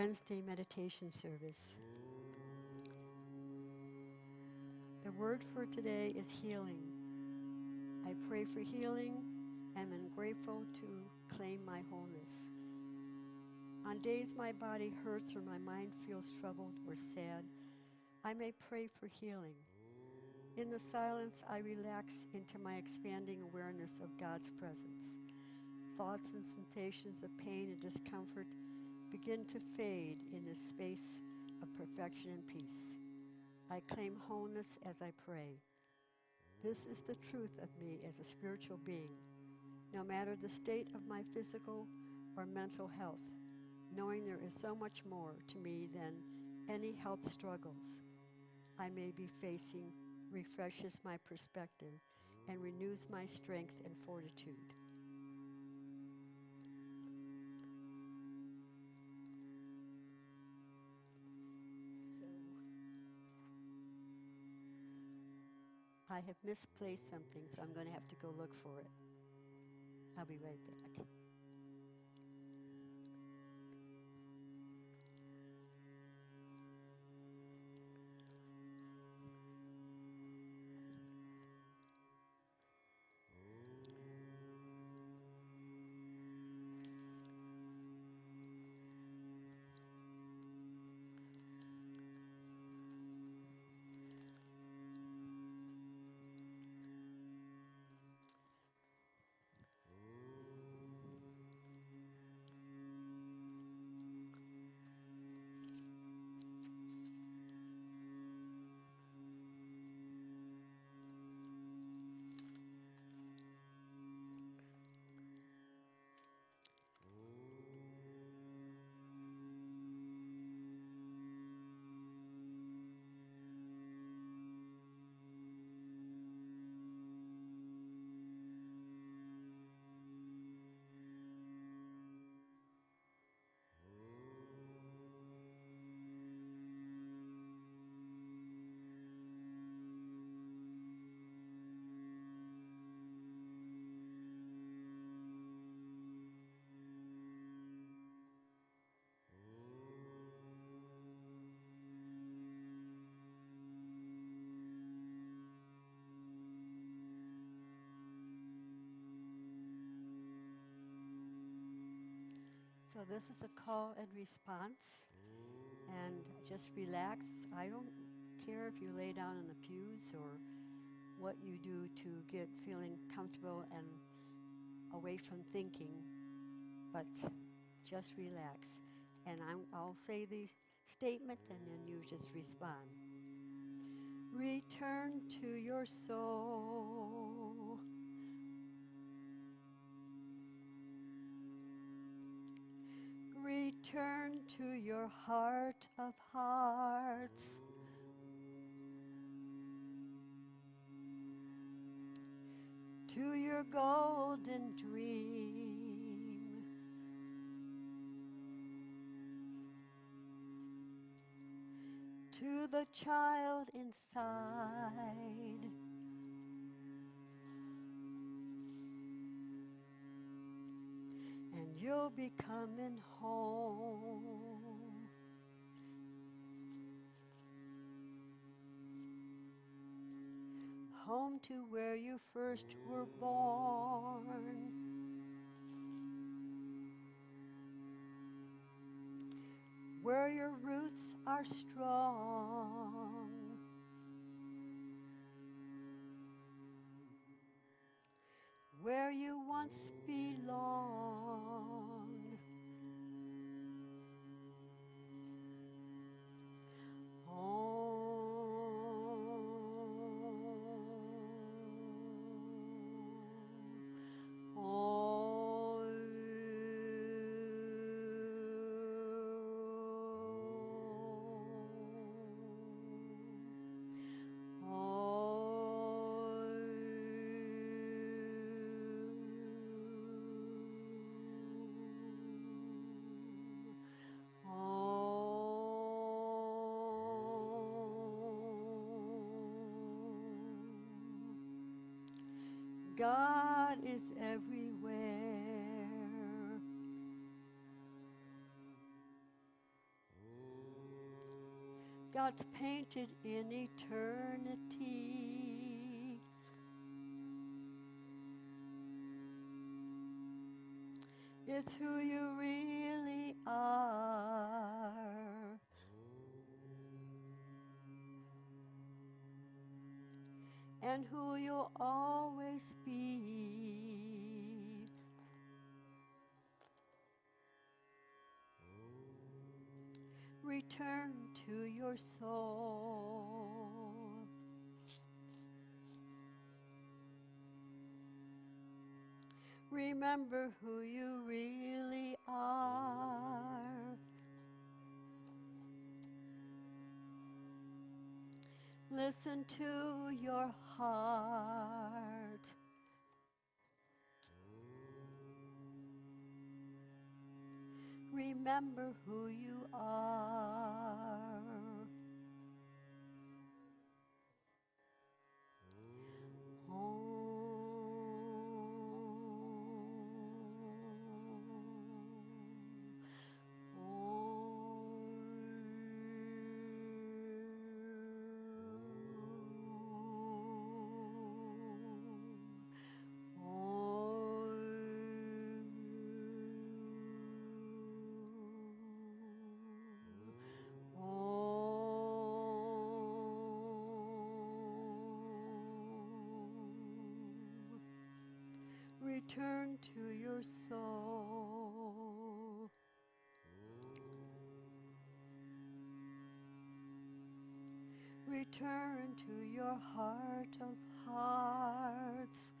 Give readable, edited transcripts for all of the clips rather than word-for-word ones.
Wednesday meditation service. The word for today is healing. I pray for healing and am grateful to claim my wholeness. On days my body hurts or my mind feels troubled or sad, I may pray for healing. In the silence, I relax into my expanding awareness of God's presence. Thoughts and sensations of pain and discomfort begin to fade in this space of perfection and peace. I claim wholeness as I pray. This is the truth of me as a spiritual being, no matter the state of my physical or mental health, knowing there is so much more to me than any health struggles I may be facing refreshes my perspective and renews my strength and fortitude. I have misplaced something, so I'm going to have to go look for it. I'll be right back. So this is a call and response, and just relax. I don't care if you lay down in the pews or what you do to get feeling comfortable and away from thinking, but just relax. And I'll say the statement and then you just respond. Return to your soul. Return to your heart of hearts. To your golden dream. To the child inside. And you'll be coming home. Home to where you first were born. Where your roots are strong. Where you once belonged. God is everywhere. God's painted in eternity. It's who you really are. And who you'll always be. Return to your soul. Remember who you really are. Listen to your heart. Remember who you are. Return to your soul. Return to your heart of hearts.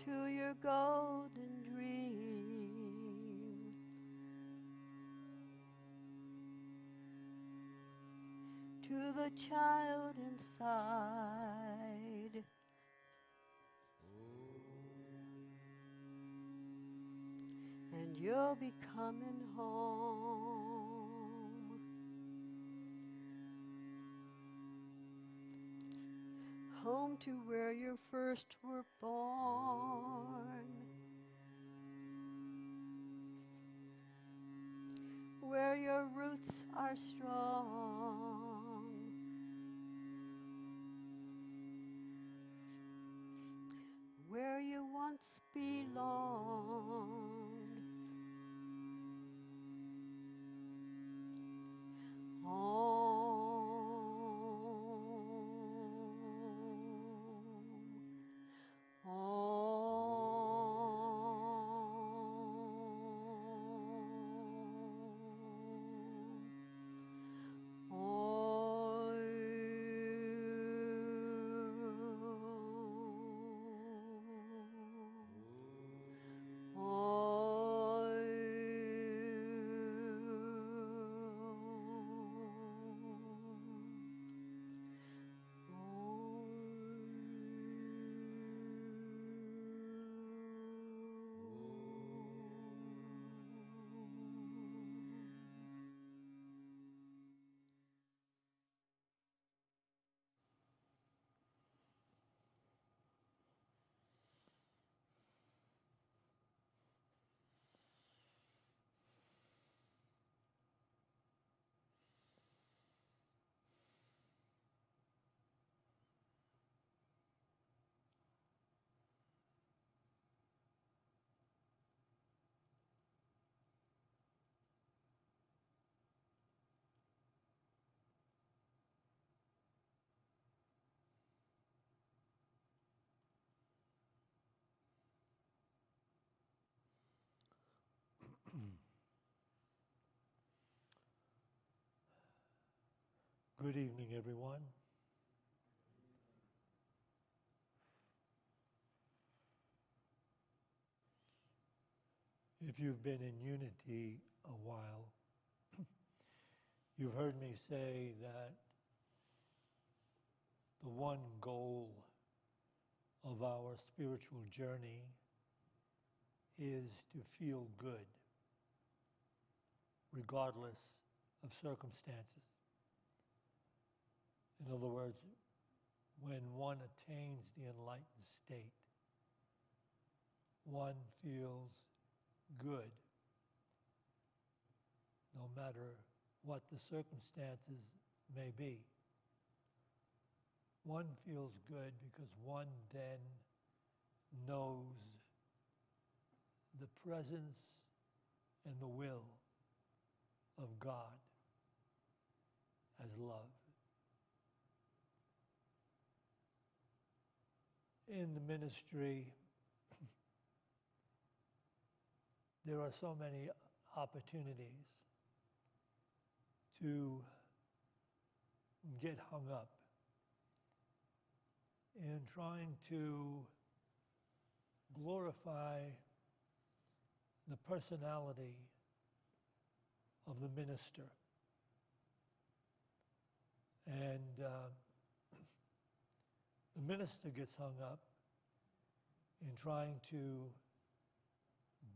To your golden dream. To the child inside. And you'll be coming home. Home to where you first were born. Where your roots are strong. Where you once belonged. Good evening, everyone. If you've been in Unity a while, you've heard me say that the one goal of our spiritual journey is to feel good, regardless of circumstances. In other words, when one attains the enlightened state, one feels good no matter what the circumstances may be. One feels good because one then knows the presence and the will of God as love. In the ministry, there are so many opportunities to get hung up in trying to glorify the personality of the minister. And the minister gets hung up in trying to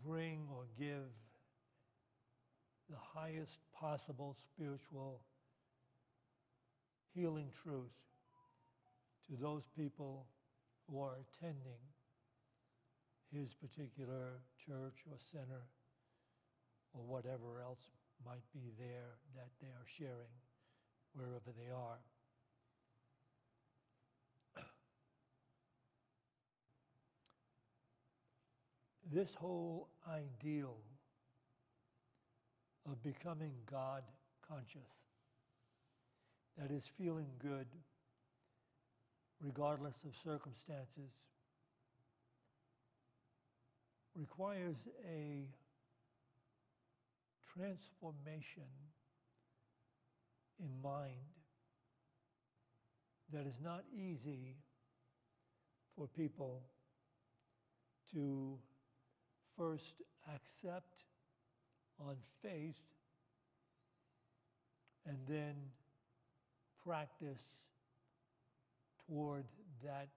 bring or give the highest possible spiritual healing truth to those people who are attending his particular church or center or whatever else might be there that they are sharing wherever they are. This whole ideal of becoming God conscious, that is feeling good regardless of circumstances, requires a transformation in mind that is not easy for people to first accept on faith and then practice toward that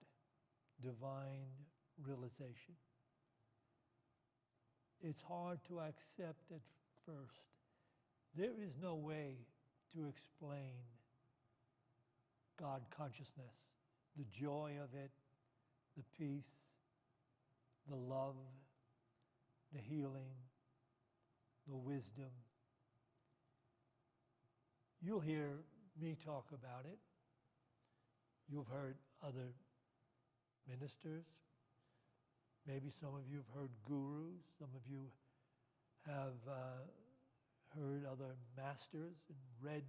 divine realization. It's hard to accept at first. There is no way to explain God consciousness, the joy of it, the peace, the love, the healing, the wisdom. You'll hear me talk about it. You've heard other ministers. Maybe some of you have heard gurus. Some of you have heard other masters and read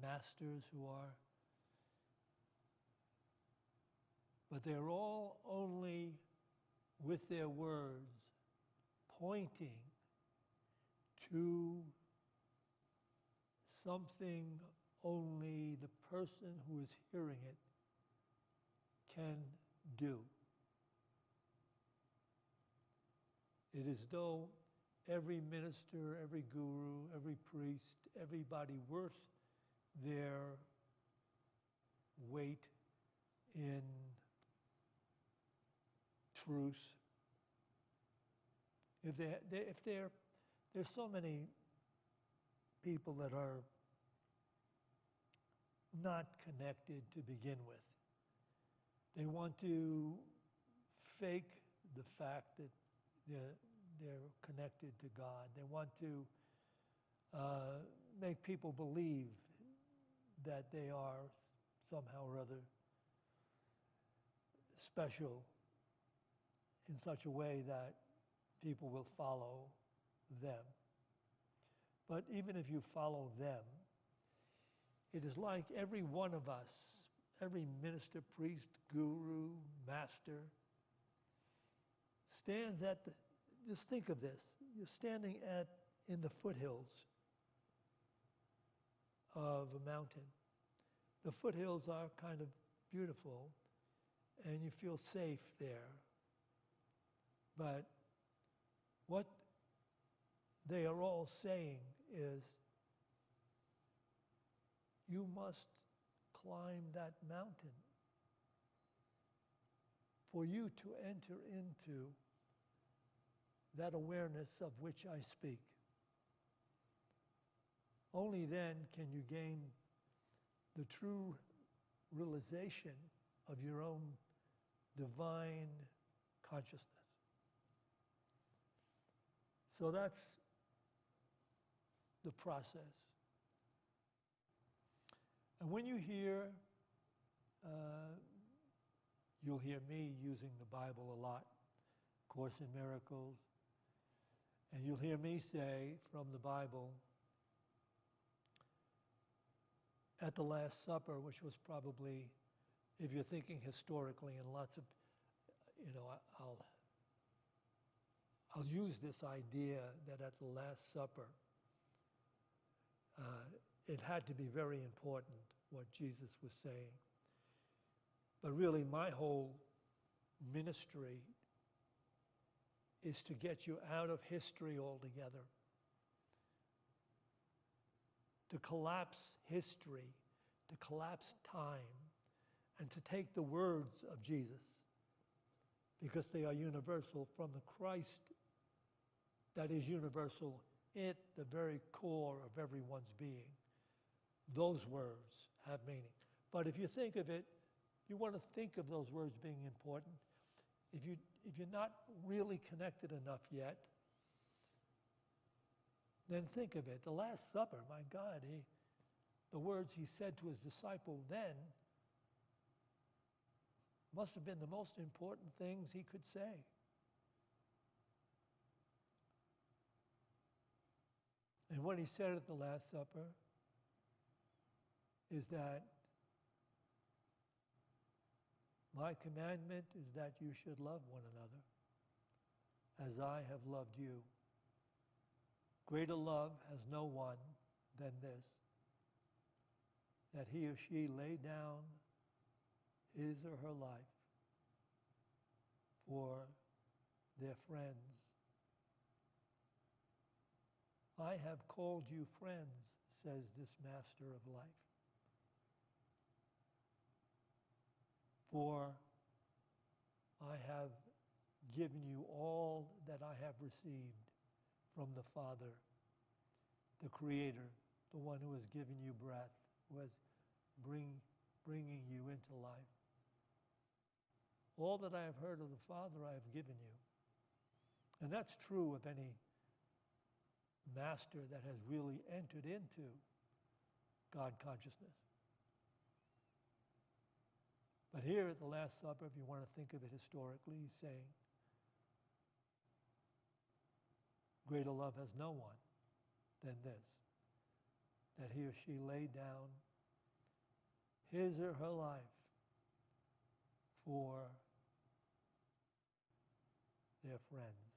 masters who are. But they're all only with their words pointing to something only the person who is hearing it can do. It is though every minister, every guru, every priest, everybody worth their weight in truth. There's so many people that are not connected to begin with. They want to fake the fact that they're connected to God. They want to make people believe that they are somehow or other special in such a way that people will follow them. But even if you follow them, it is like every one of us, every minister, priest, guru, master, stands at the, just think of this, you're standing in the foothills of a mountain. The foothills are kind of beautiful and you feel safe there. But what they are all saying is, you must climb that mountain for you to enter into that awareness of which I speak. Only then can you gain the true realization of your own divine consciousness. So that's the process. And when you hear, you'll hear me using the Bible a lot, Course in Miracles, and you'll hear me say from the Bible, at the Last Supper, which was probably, if you're thinking historically, and lots of, I'll use this idea that at the Last Supper, it had to be very important what Jesus was saying. But really, my whole ministry is to get you out of history altogether, to collapse history, to collapse time, and to take the words of Jesus, because they are universal from the Christ that is universal at the very core of everyone's being. Those words have meaning. But if you think of it, you want to think of those words being important. If you're not really connected enough yet, then think of it. The Last Supper, my God, the words he said to his disciple then must have been the most important things he could say. And what he said at the Last Supper is that my commandment is that you should love one another as I have loved you. Greater love has no one than this, that he or she lay down his or her life for their friends. I have called you friends, says this master of life. For I have given you all that I have received from the Father, the Creator, the one who has given you breath, who is bringing you into life. All that I have heard of the Father I have given you. And that's true of any master that has really entered into God consciousness. But here at the Last Supper, if you want to think of it historically, he's saying, greater love has no one than this, that he or she laid down his or her life for their friends.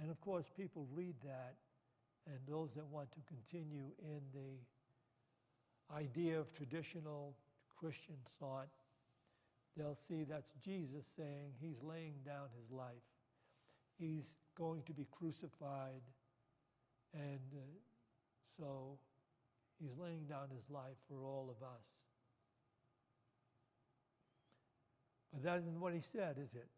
And of course, people read that, and those that want to continue in the idea of traditional Christian thought, they'll see that's Jesus saying he's laying down his life. He's going to be crucified, and so he's laying down his life for all of us. But that isn't what he said, is it?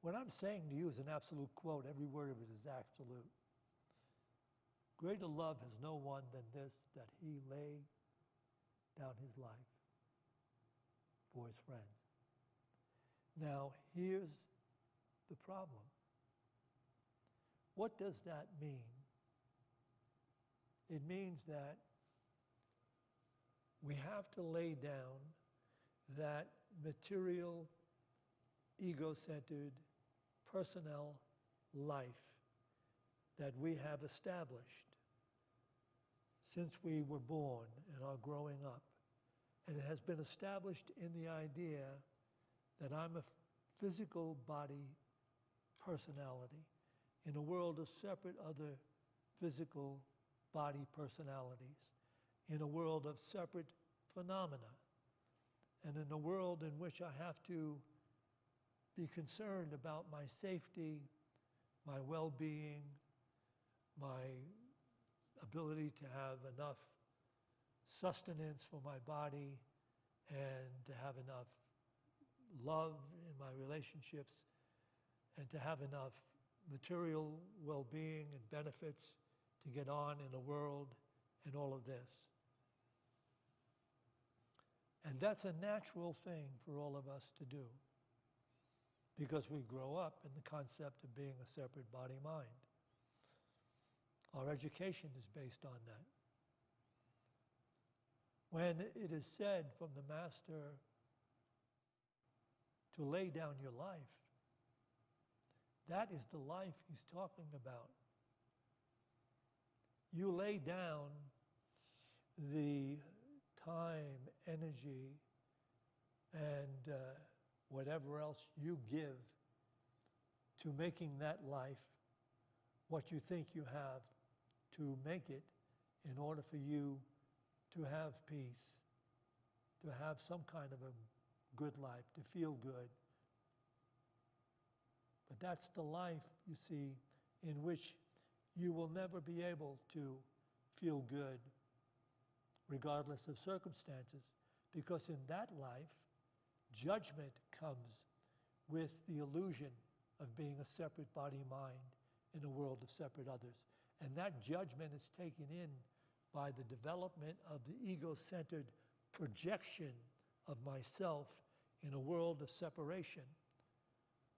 What I'm saying to you is an absolute quote. Every word of it is absolute. Greater love has no one than this, that he lay down his life for his friends. Now, here's the problem. What does that mean? It means that we have to lay down that material, ego-centered, personnel life that we have established since we were born and are growing up. And it has been established in the idea that I'm a physical body personality in a world of separate other physical body personalities, in a world of separate phenomena, and in a world in which I have to be concerned about my safety, my well-being, my ability to have enough sustenance for my body and to have enough love in my relationships and to have enough material well-being and benefits to get on in the world and all of this. And that's a natural thing for all of us to do because we grow up in the concept of being a separate body-mind. Our education is based on that. When it is said from the Master to lay down your life, that is the life he's talking about. You lay down the time, energy, and whatever else you give to making that life what you think you have to make it in order for you to have peace, to have some kind of a good life, to feel good. But that's the life, you see, in which you will never be able to feel good regardless of circumstances, because in that life, judgment comes with the illusion of being a separate body-mind in a world of separate others. And that judgment is taken in by the development of the ego-centered projection of myself in a world of separation.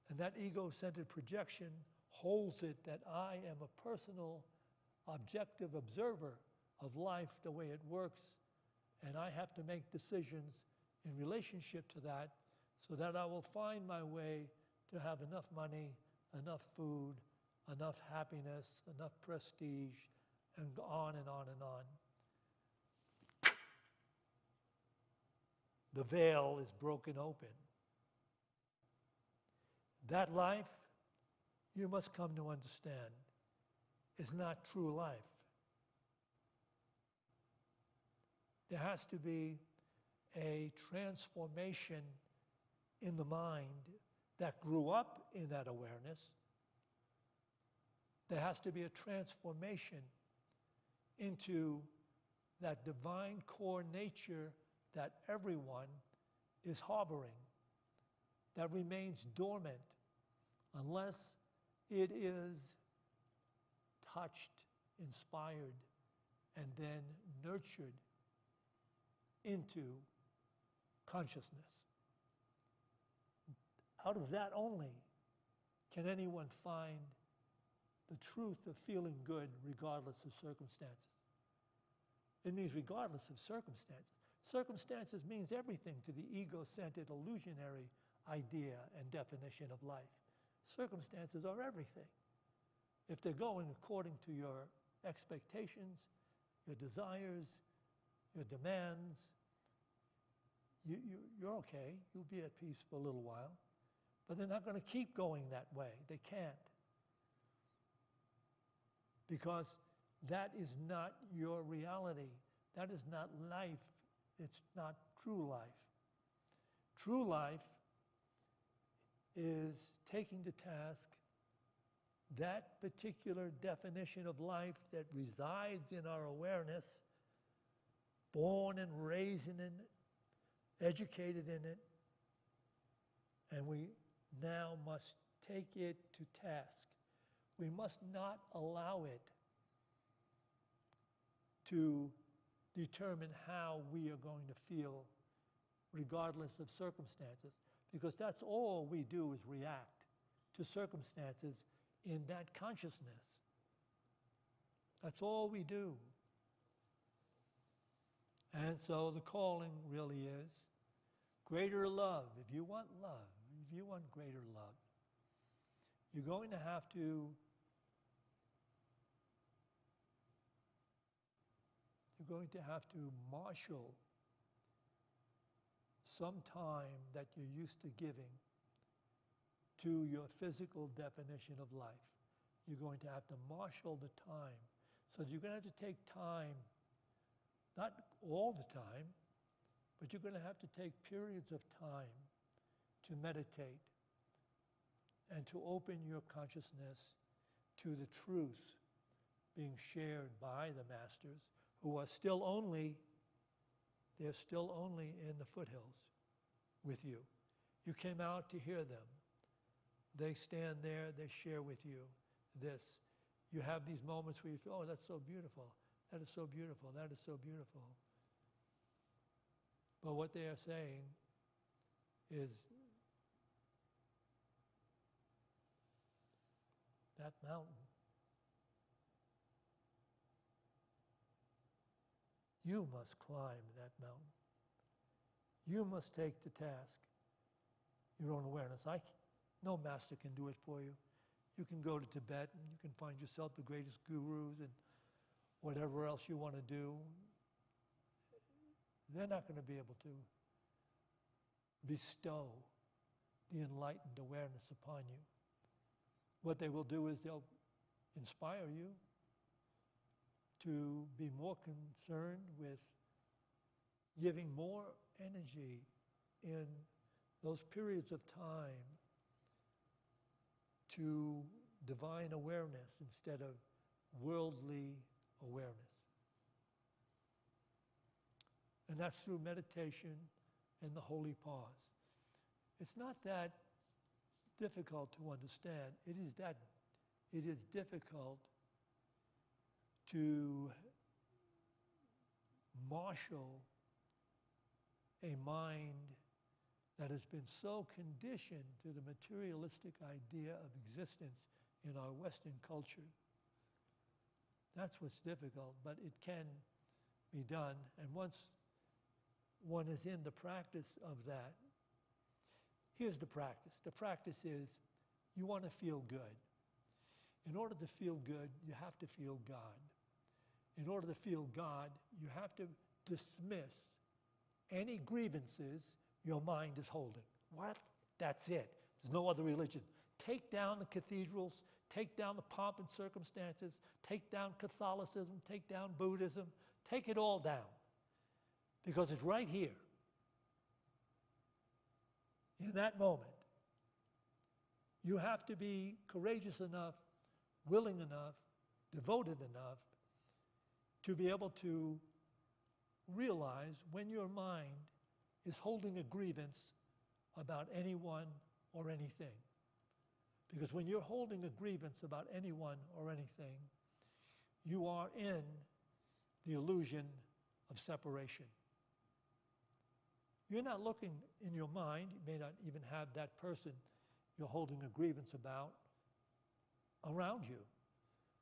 And that ego-centered projection holds it that I am a personal, objective observer of life the way it works, and I have to make decisions in relationship to that so that I will find my way to have enough money, enough food, enough happiness, enough prestige, and on and on and on. The veil is broken open. That life, you must come to understand, is not true life. There has to be a transformation in the mind that grew up in that awareness. There has to be a transformation into that divine core nature that everyone is harboring, that remains dormant unless it is touched, inspired, and then nurtured into consciousness. Out of that only can anyone find the truth of feeling good regardless of circumstances. It means regardless of circumstances. Circumstances means everything to the ego-centered illusionary idea and definition of life. Circumstances are everything. If they're going according to your expectations, your desires, your demands, you're okay. You'll be at peace for a little while. But they're not going to keep going that way. They can't. Because that is not your reality. That is not life. It's not true life. True life is taking to task that particular definition of life that resides in our awareness, born and raised in it, educated in it, and we now must take it to task. We must not allow it to determine how we are going to feel regardless of circumstances, because that's all we do is react to circumstances in that consciousness. That's all we do. And so the calling really is greater love. If you want love, if you want greater love, you're going to have to marshal some time that you're used to giving to your physical definition of life. You're going to have to marshal the time. So you're going to have to take time, not all the time, but you're going to have to take periods of time to meditate and to open your consciousness to the truth being shared by the masters, who are still only in the foothills with you. You came out to hear them. They stand there, they share with you this. You have these moments where you feel, oh, that's so beautiful. That is so beautiful. That is so beautiful. But what they are saying is that mountain You must climb that mountain. You must take to task your own awareness. No master can do it for you. You can go to Tibet and you can find yourself the greatest gurus and whatever else you want to do. They're not going to be able to bestow the enlightened awareness upon you. What they will do is they'll inspire you to be more concerned with giving more energy in those periods of time to divine awareness instead of worldly awareness. And that's through meditation and the holy pause. It's not that difficult to understand. It is difficult to marshal a mind that has been so conditioned to the materialistic idea of existence in our Western culture. That's what's difficult, but it can be done. And once one is in the practice of that, here's the practice. The practice is you want to feel good. In order to feel good, you have to feel God. In order to feel God, you have to dismiss any grievances your mind is holding. What? That's it. There's no other religion. Take down the cathedrals, take down the pomp and circumstances, take down Catholicism, take down Buddhism, take it all down. Because it's right here. In that moment, you have to be courageous enough, willing enough, devoted enough to be able to realize when your mind is holding a grievance about anyone or anything. Because when you're holding a grievance about anyone or anything, you are in the illusion of separation. You're not looking in your mind, you may not even have that person you're holding a grievance about around you,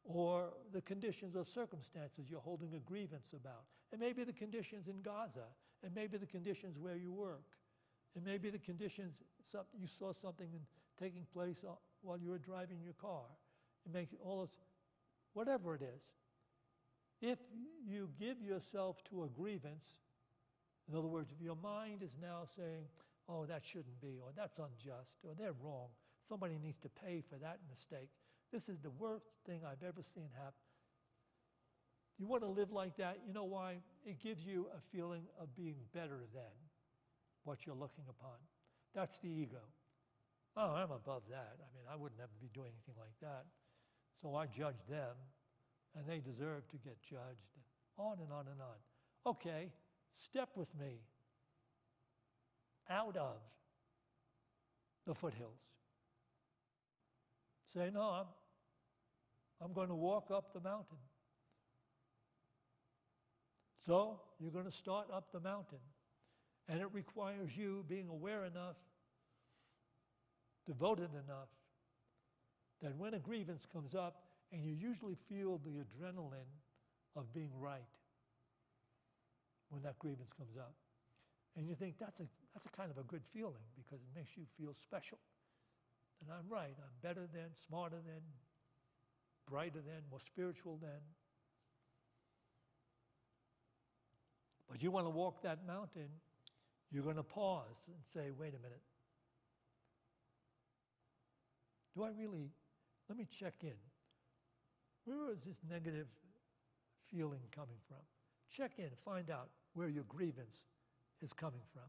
or the conditions or circumstances you're holding a grievance about. It may be the conditions in Gaza, it may be the conditions where you work, it may be the conditions, you saw something taking place while you were driving your car. It makes all this, whatever it is. If you give yourself to a grievance, in other words, if your mind is now saying, oh, that shouldn't be, or that's unjust, or they're wrong, somebody needs to pay for that mistake. This is the worst thing I've ever seen happen. You want to live like that, you know why? It gives you a feeling of being better than what you're looking upon. That's the ego. Oh, I'm above that. I mean, I wouldn't ever be doing anything like that. So I judge them, and they deserve to get judged. On and on and on. Okay, step with me out of the foothills. Say, no, I'm going to walk up the mountain. So you're going to start up the mountain. And it requires you being aware enough, devoted enough, that when a grievance comes up, and you usually feel the adrenaline of being right when that grievance comes up. And you think that's a kind of a good feeling because it makes you feel special. And I'm right, I'm better than, smarter than, brighter than, more spiritual than. But you want to walk that mountain, you're going to pause and say, wait a minute. Let me check in. Where is this negative feeling coming from? Check in, find out where your grievance is coming from.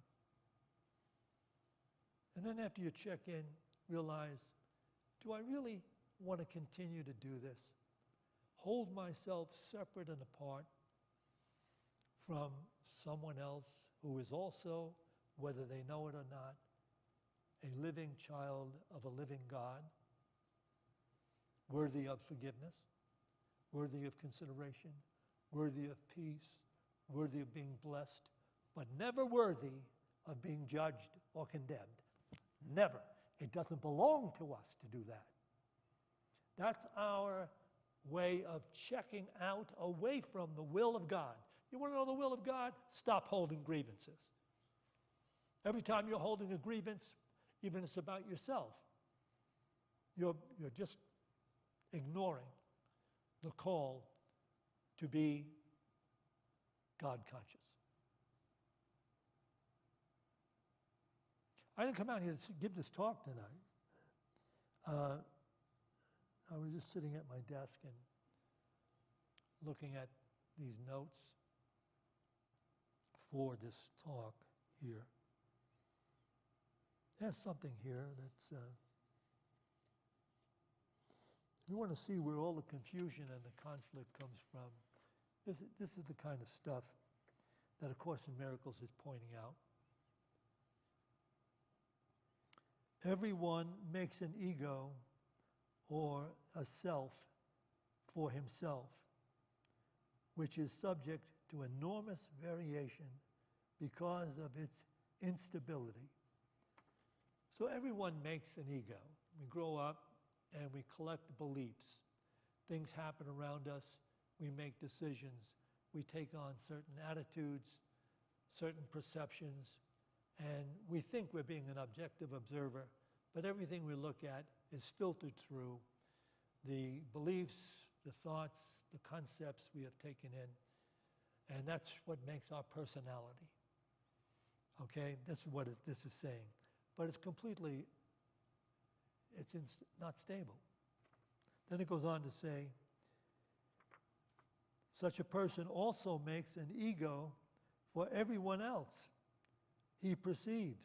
And then after you check in, realize, do I really want to continue to do this? Hold myself separate and apart from someone else who is also, whether they know it or not, a living child of a living God, worthy of forgiveness, worthy of consideration, worthy of peace, worthy of being blessed, but never worthy of being judged or condemned. Never. It doesn't belong to us to do that. That's our way of checking out away from the will of God. You want to know the will of God? Stop holding grievances. Every time you're holding a grievance, even if it's about yourself, you're just ignoring the call to be God conscious. I didn't come out here to give this talk tonight. I was just sitting at my desk and looking at these notes for this talk here. There's something here that's, you want to see where all the confusion and the conflict comes from. This is the kind of stuff that A Course in Miracles is pointing out. Everyone makes an ego or a self for himself, which is subject to enormous variation because of its instability. So everyone makes an ego. We grow up and we collect beliefs. Things happen around us. We make decisions. We take on certain attitudes, certain perceptions, and we think we're being an objective observer, but everything we look at is filtered through the beliefs, the thoughts, the concepts we have taken in, and that's what makes our personality. Okay, this is what this is saying. But it's completely, not stable. Then it goes on to say, such a person also makes an ego for everyone else he perceives,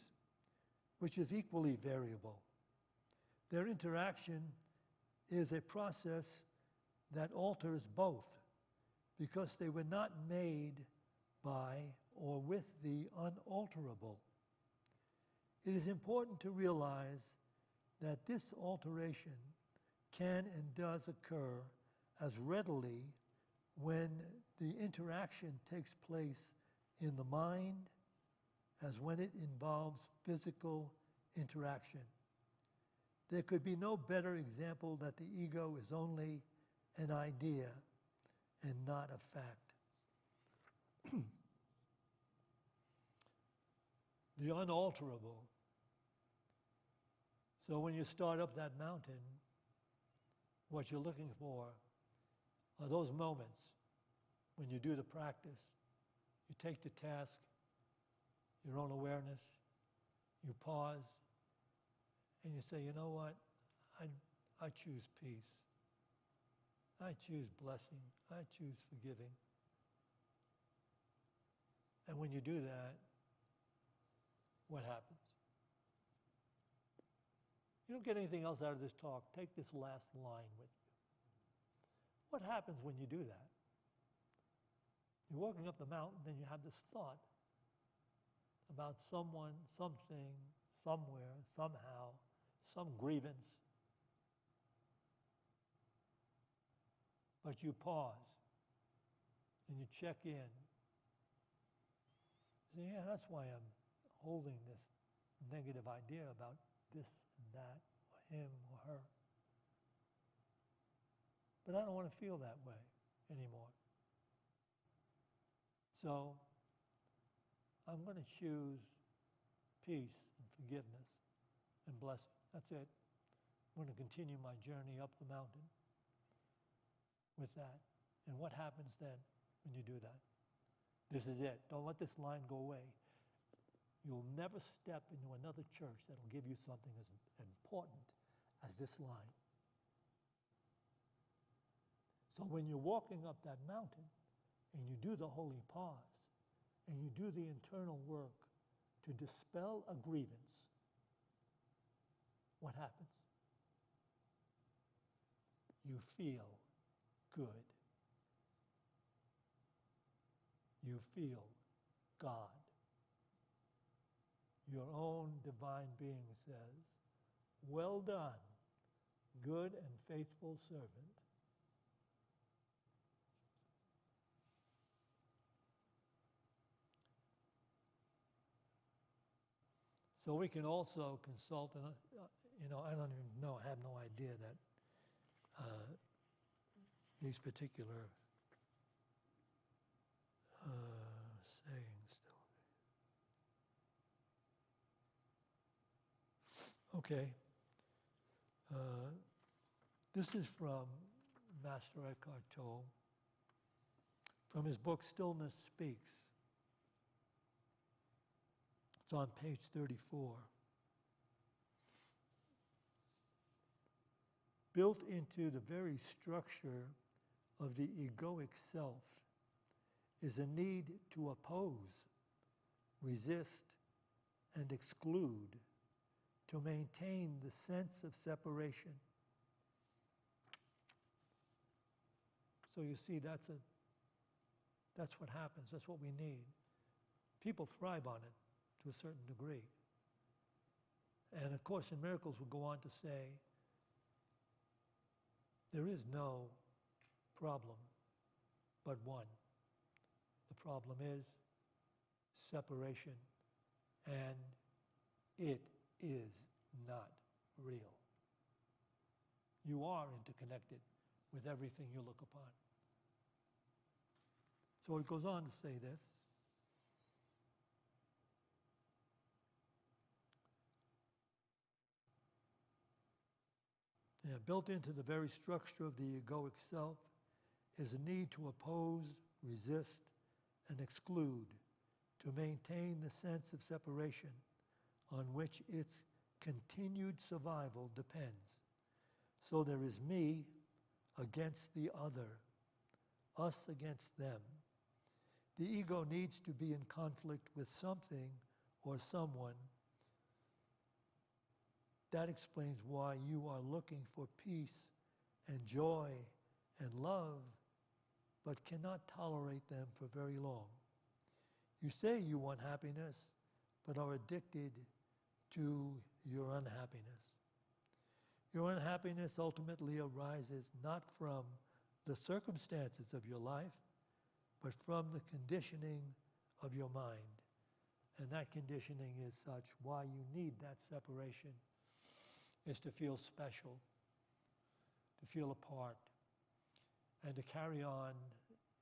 which is equally variable. Their interaction is a process that alters both, because they were not made by or with the unalterable. It is important to realize that this alteration can and does occur as readily when the interaction takes place in the mind as when it involves physical interaction. There could be no better example that the ego is only an idea and not a fact. The unalterable. So when you start up that mountain, what you're looking for are those moments when you do the practice, you take to task your own awareness, you pause, and you say, you know what, I choose peace. I choose blessing. I choose forgiving. And when you do that, what happens? You don't get anything else out of this talk. Take this last line with you. What happens when you do that? You're walking up the mountain, then you have this thought about someone, something, somewhere, somehow, some grievance. But you pause and you check in. You say, yeah, that's why I'm holding this negative idea about this and that, or him or her. But I don't want to feel that way anymore. So I'm going to choose peace and forgiveness and blessing. That's it. I'm going to continue my journey up the mountain with that. And what happens then when you do that? This is it. Don't let this line go away. You'll never step into another church that'll give you something as important as this line. So when you're walking up that mountain and you do the holy pause and you do the internal work to dispel a grievance, what happens? You feel good. You feel God. Your own divine being says, well done, good and faithful servant. So we can also consult, and I don't even know, I have no idea that these particular Okay. This is from Master Eckhart Tolle, from his book Stillness Speaks. It's on page 34. Built into the very structure of the egoic self is a need to oppose, resist, and exclude to maintain the sense of separation. So you see, that's what happens. That's what we need. People thrive on it to a certain degree. And of course, in Miracles, we'll go on to say, there is no problem but one. The problem is separation, and it is not real. You are interconnected with everything you look upon. So it goes on to say this. Yeah, built into the very structure of the egoic self is a need to oppose, resist, and exclude to maintain the sense of separation on which its continued survival depends. So there is me against the other, us against them. The ego needs to be in conflict with something or someone. That explains why you are looking for peace and joy and love, but cannot tolerate them for very long. You say you want happiness, but are addicted to your unhappiness. Your unhappiness ultimately arises not from the circumstances of your life, but from the conditioning of your mind. And that conditioning is such, why you need that separation is to feel special, to feel apart, and to carry on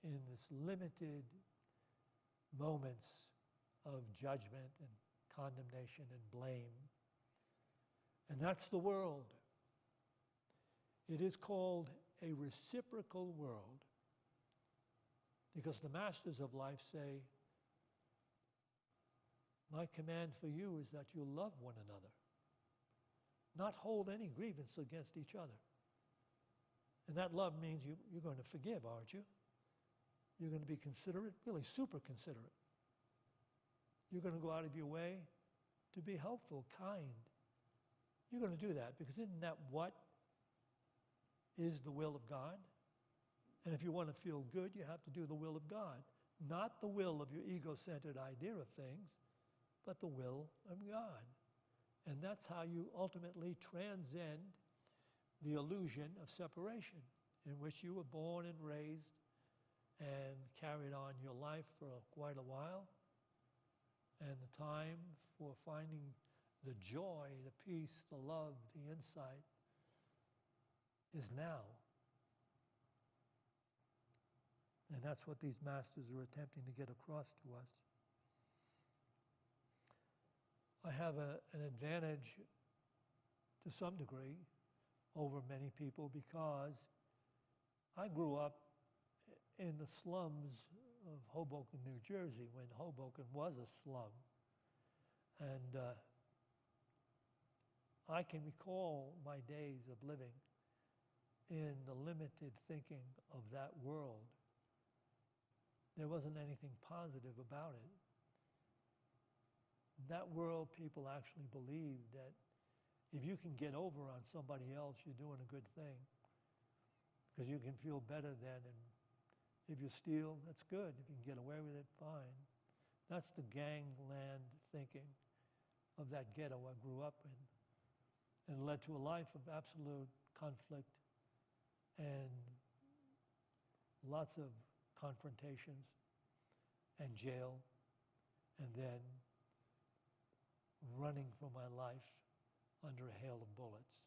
in this limited moments of judgment and condemnation and blame. And that's the world. It is called a reciprocal world because the masters of life say, my command for you is that you love one another, not hold any grievance against each other. And that love means you're going to forgive, aren't you? You're going to be considerate, really super considerate. You're going to go out of your way to be helpful, kind. You're going to do that because isn't that what is the will of God? And if you want to feel good, you have to do the will of God. Not the will of your ego-centered idea of things, but the will of God. And that's how you ultimately transcend the illusion of separation in which you were born and raised and carried on your life for quite a while. And the time for finding the joy, the peace, the love, the insight is now. And that's what these masters are attempting to get across to us. I have an advantage to some degree over many people because I grew up in the slums of Hoboken, New Jersey, when Hoboken was a slum. And I can recall my days of living in the limited thinking of that world. There wasn't anything positive about it. In that world, people actually believed that if you can get over on somebody else, you're doing a good thing. Because you can feel better then. And if you steal, that's good. If you can get away with it, fine. That's the gangland thinking of that ghetto I grew up in. And it led to a life of absolute conflict and lots of confrontations and jail, and then running for my life under a hail of bullets.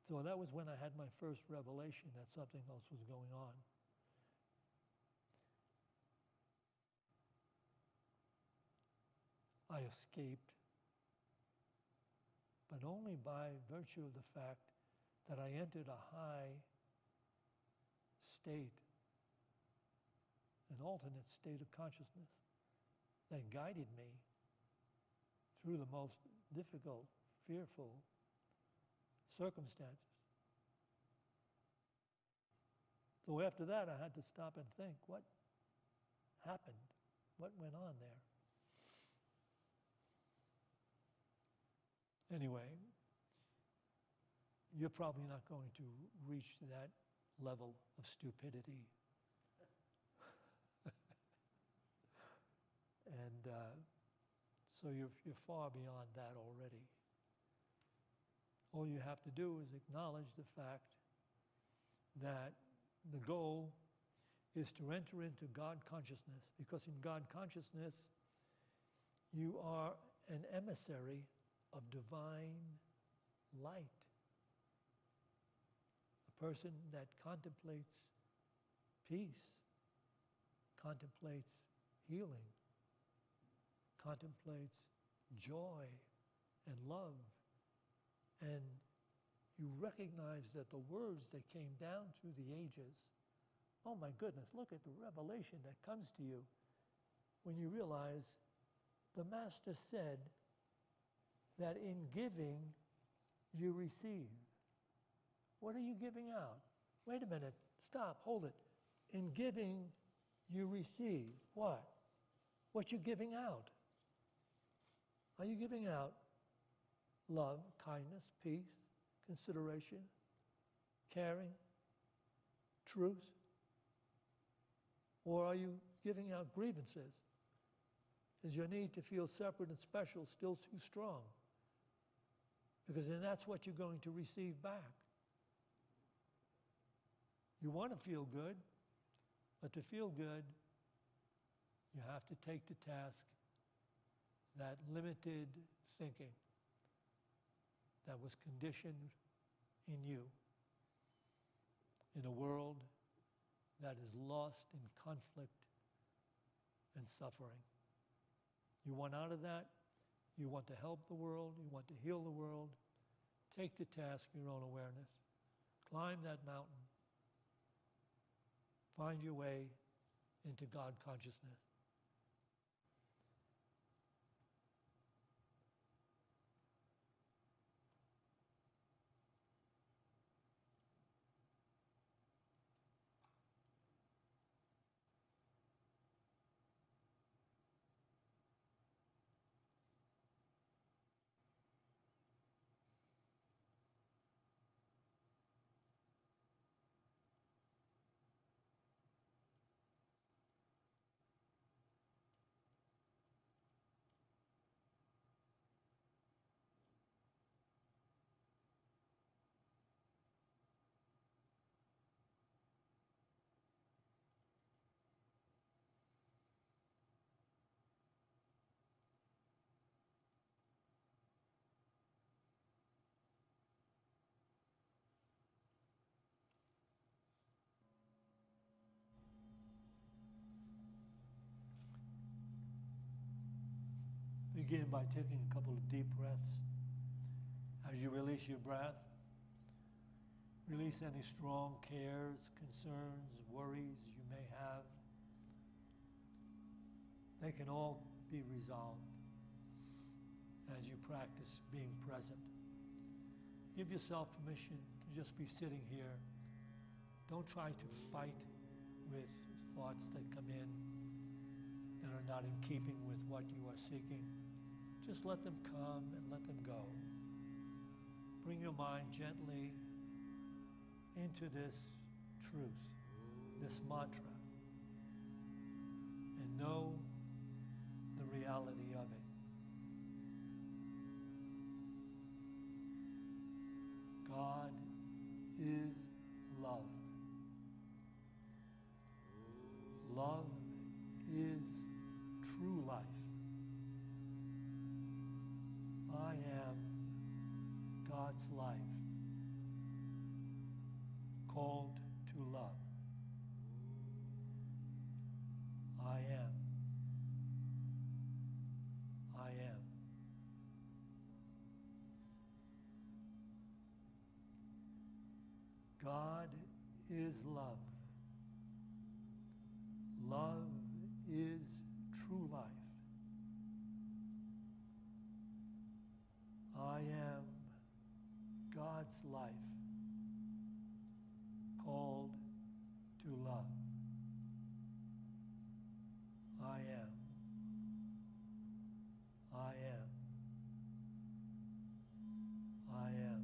So that was when I had my first revelation that something else was going on. I escaped, but only by virtue of the fact that I entered a high state, an alternate state of consciousness that guided me through the most difficult, fearful circumstances. So after that, I had to stop and think, what happened? What went on there? Anyway, you're probably not going to reach that level of stupidity. And so you're far beyond that already. All you have to do is acknowledge the fact that the goal is to enter into God consciousness, because in God consciousness, you are an emissary of divine light. A person that contemplates peace, contemplates healing, contemplates joy and love, and you recognize that the words that came down through the ages, oh my goodness, look at the revelation that comes to you when you realize the Master said that in giving you receive. What are you giving out? Wait a minute, stop, hold it. In giving you receive. What? What you giving out? Are you giving out love, kindness, peace, consideration, caring, truth? Or are you giving out grievances? Is your need to feel separate and special still too strong? Because then that's what you're going to receive back. You want to feel good, but to feel good, you have to take to task that limited thinking that was conditioned in you in a world that is lost in conflict and suffering. You want out of that. You want to help the world. You want to heal the world. Take to task your own awareness. Climb that mountain. Find your way into God consciousness. Begin by taking a couple of deep breaths. As you release your breath, release any strong cares, concerns, worries you may have. They can all be resolved as you practice being present. Give yourself permission to just be sitting here. Don't try to fight with thoughts that come in that are not in keeping with what you are seeking. Just let them come and let them go. Bring your mind gently into this truth, this mantra, and know the reality of it. God is love. Love is true life. I am God's life, called to love. I am. I am. God is love. Love is true life. I am God's life, called to love. I am. I am. I am.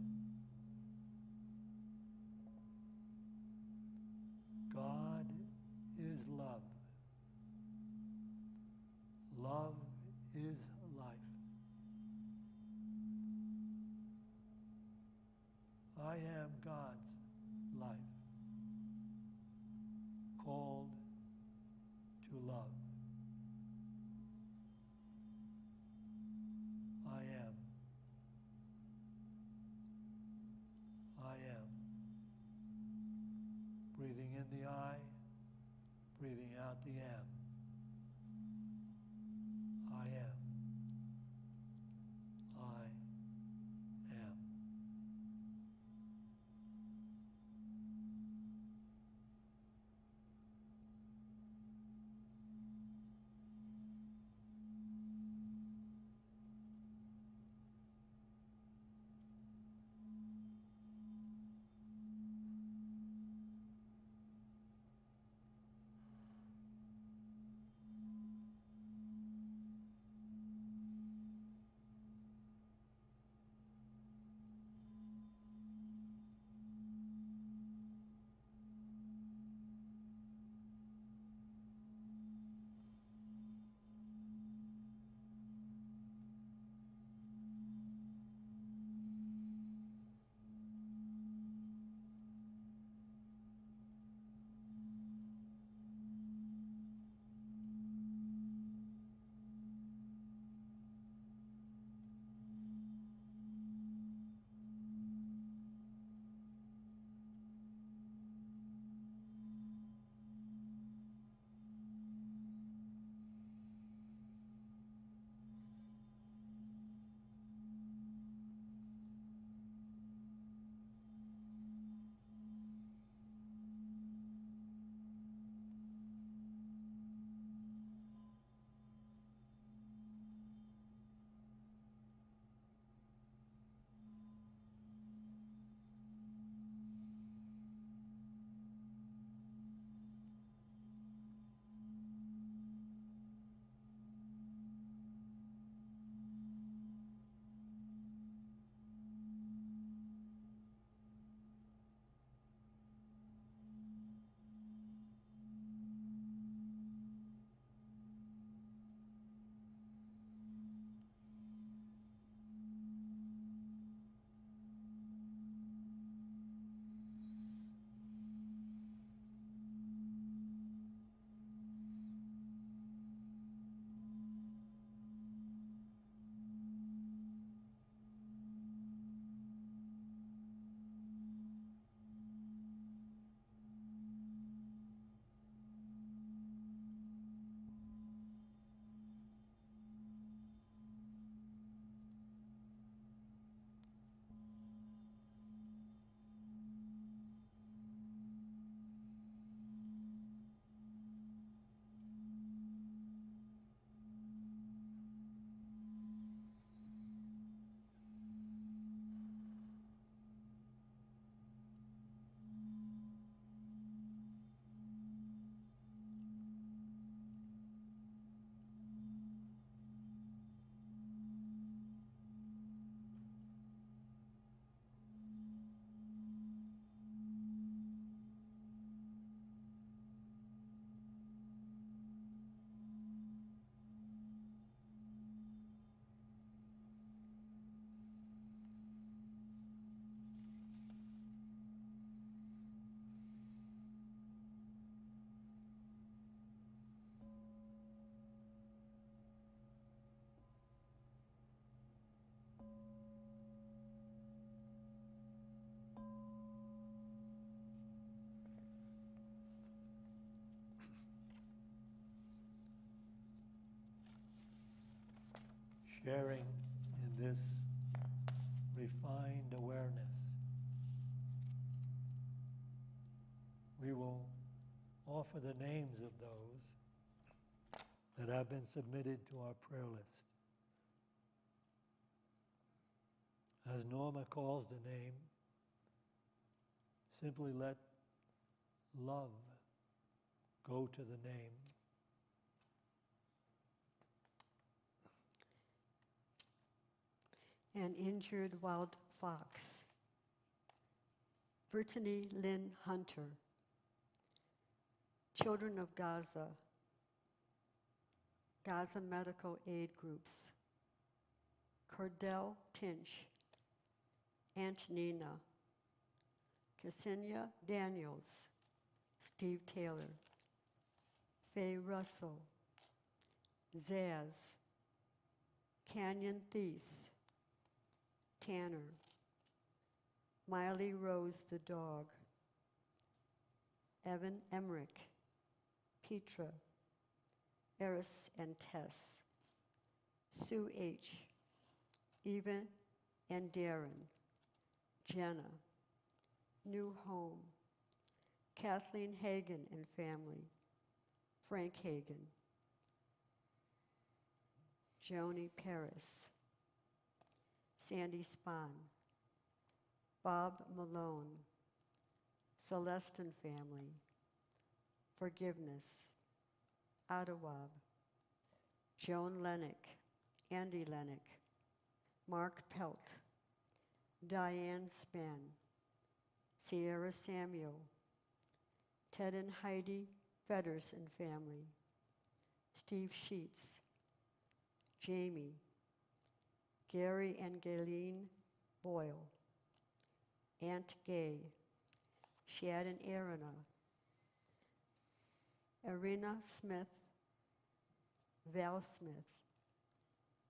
God is love. Love is life. I am God's life, called to love. I am. I am. Breathing in the I, breathing out the am. I am. I am. Sharing in this refined awareness offer the names of those that have been submitted to our prayer list. As Norma calls the name, simply let love go to the name. An injured wild fox. Brittany Lynn Hunter. Children of Gaza. Gaza Medical Aid Groups. Cordell Tinch. Aunt Nina. Ksenia Daniels. Steve Taylor. Faye Russell. Zaz. Canyon Thies. Tanner. Miley Rose the dog. Evan Emmerich. Petra. Eris and Tess. Sue H. Eva and Darren. Jenna. New Home. Kathleen Hagan and family. Frank Hagan. Joni Paris. Sandy Spahn. Bob Malone. Celestin family. Forgiveness. Ottawa. Joan Lennick. Andy Lennick. Mark Pelt. Diane Spann. Sierra Samuel. Ted and Heidi Fetters and family. Steve Sheets. Jamie. Gary and Gayleen Boyle. Aunt Gay. Shad and Arina. Arena Smith. Val Smith.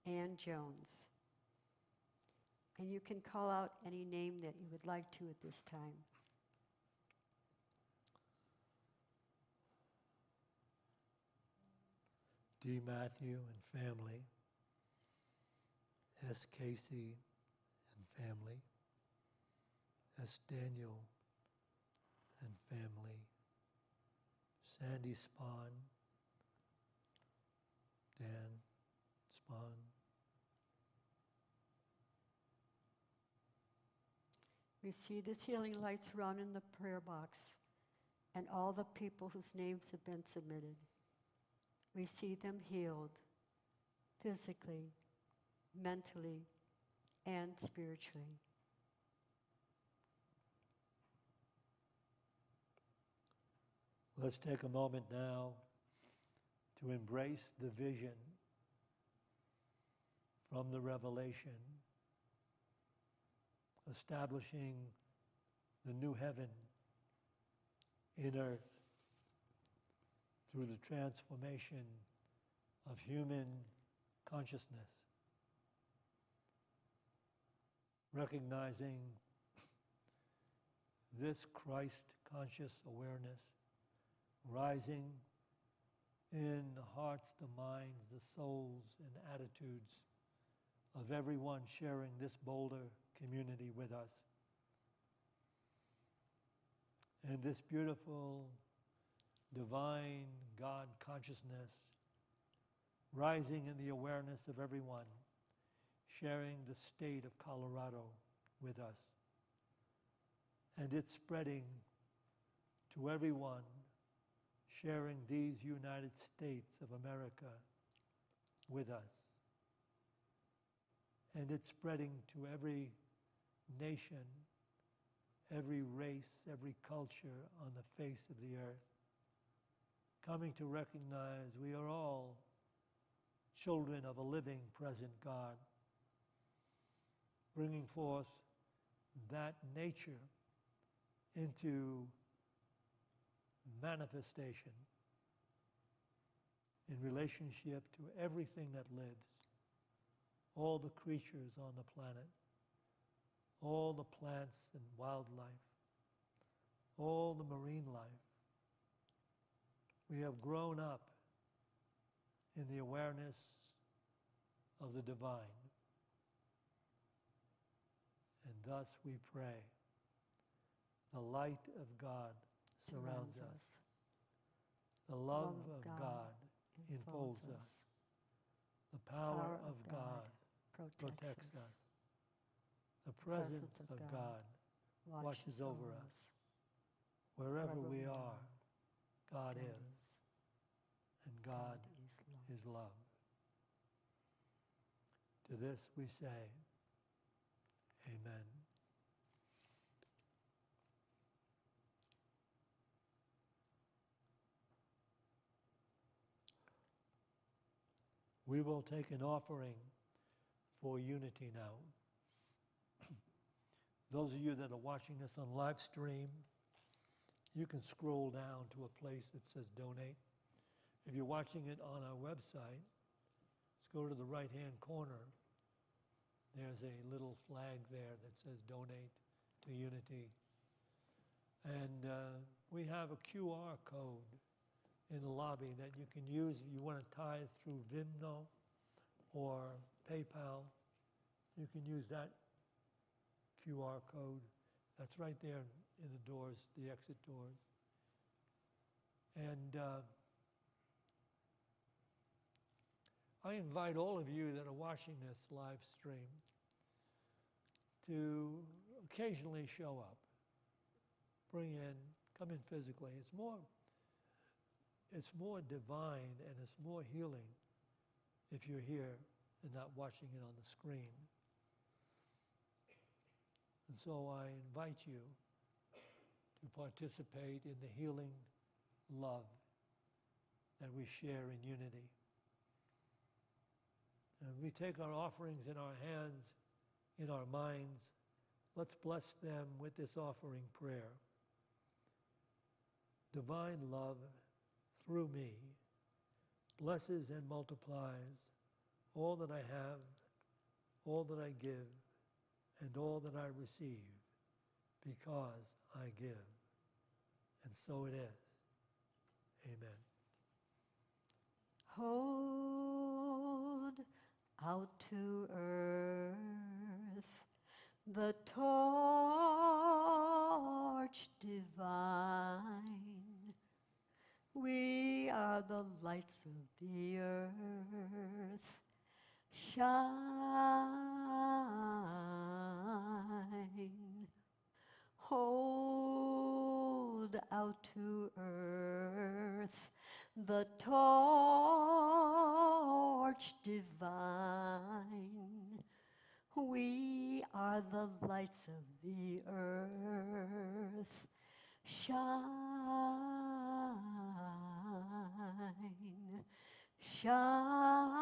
Ann Jones. And you can call out any name that you would like to at this time. D. Matthew and family. S. Casey and family. S. Daniel and family. Sandy Spahn. Dan Spahn. We see this healing light surrounding the prayer box and all the people whose names have been submitted. We see them healed physically, mentally, and spiritually. Let's take a moment now to embrace the vision from the revelation, establishing the new heaven in earth through the transformation of human consciousness, recognizing this Christ-conscious awareness rising in the hearts, the minds, the souls, and attitudes of everyone sharing this Boulder community with us. And this beautiful, divine God consciousness rising in the awareness of everyone sharing the state of Colorado with us. And it's spreading to everyone sharing these United States of America with us. And it's spreading to every nation, every race, every culture on the face of the earth, coming to recognize we are all children of a living, present God, bringing forth that nature into manifestation in relationship to everything that lives, all the creatures on the planet, all the plants and wildlife, all the marine life. We have grown up in the awareness of the divine. And thus we pray. The light of God surrounds us. The love of God enfolds us. The power of God protects us. The presence of God watches over us. Wherever we are, God is. And God is love. To this we say, Amen. We will take an offering for unity now. Those of you that are watching this on live stream, you can scroll down to a place that says donate. If you're watching it on our website, let's go to the right-hand corner. There's a little flag there that says donate to Unity. And we have a QR code in the lobby that you can use if you want to tithe through Venmo or PayPal. You can use that QR code. That's right there in the doors, the exit doors. And I invite all of you that are watching this live stream to occasionally show up. Come in physically. It's more divine and it's more healing if you're here and not watching it on the screen. And so I invite you to participate in the healing love that we share in unity. And we take our offerings in our hands, in our minds. Let's bless them with this offering prayer. Divine love through me blesses and multiplies all that I have, all that I give, and all that I receive, because I give. And so it is. Amen. Hold out to earth the torch divine. We are the lights of the earth. Shine. Hold out to earth the torch divine. We are the lights of the earth. Shine, shine.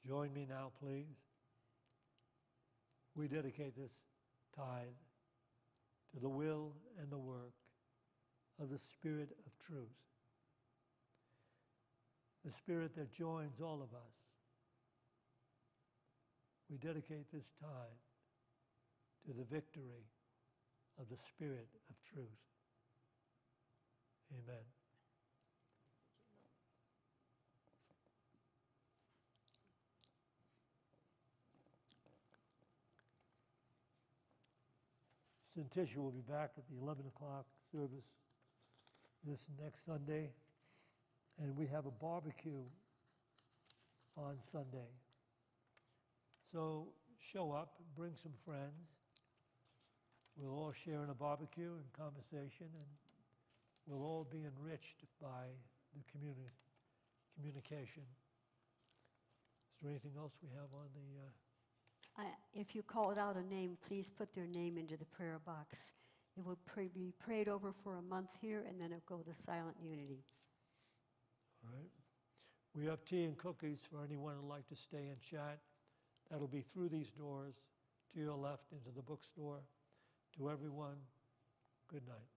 Join me now, please. We dedicate this tithe to the will and the work of the Spirit of truth, the Spirit that joins all of us. We dedicate this tithe to the victory of the Spirit of truth. Amen. Tisha will be back at the 11 o'clock service this next Sunday, and we have a barbecue on Sunday. So show up, bring some friends. We'll all share in a barbecue and conversation, and we'll all be enriched by the communication. Is there anything else we have on the... If you called out a name, please put their name into the prayer box. It will be prayed over for a month here, and then it'll go to silent unity. All right. We have tea and cookies for anyone who'd like to stay and chat. That'll be through these doors, to your left, into the bookstore. To everyone, good night.